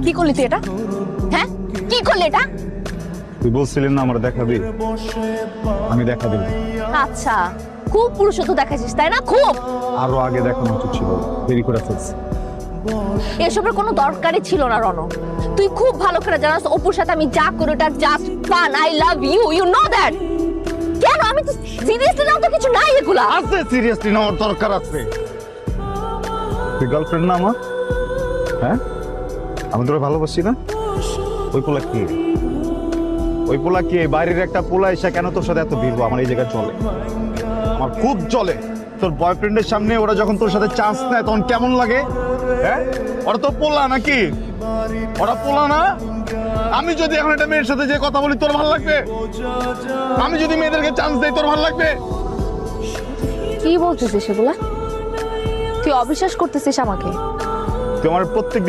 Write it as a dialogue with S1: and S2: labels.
S1: কি করলি তুই এটা? হ্যাঁ, কি করলি এটা?
S2: তুই বলছিলেন না আমার দেখাবি, আমি দেখা দিলাম।
S1: আচ্ছা, খুব পুরুষত্ব দেখাচ্ছিস তাই না? খুব।
S2: আরো আগে দেখানো উচিত ছিল, দেরি করে ফেলছি।
S1: এসবের কোনো দরকারই ছিল না রণ। তুই খুব ভালো করে জানাস অপুর সাথে আমি যা করি ওটা just fun. I love you, you know that. কেন আমি তো সিরিয়াসলি নাও তো কিছু নাই এগুলা।
S2: আছে, সিরিয়াসলি নেওয়ার দরকার আছে। তুই গার্লফ্রেন্ড না আমার? হ্যাঁ, আমি তোরা ভালোবাসি না। ওই পোলা কি? ওই পোলা কি? বাইরের একটা পোলা এসে কেন তোর সাথে এত ভিড়বো? আমার এই জায়গায় চলে, আমার খুব চলে। তোর বয়ফ্রেন্ডের সামনে ওরা যখন তোর সাথে চান্স নেয় তখন কেমন লাগে? হ্যাঁ, ওরা তো পোলা নাকি? ওরা পোলা না? আমি যদি এখন একটা মেয়ের সাথে যে কথা বলি তোর ভালো লাগবে? আমি যদি মেয়েদেরকে চান্স দেই তোর ভালো লাগবে?
S1: কি বলতেছিস এগুলা? তুই অবিশ্বাস করতেছিস আমাকে?
S2: তুই আমার প্রত্যেক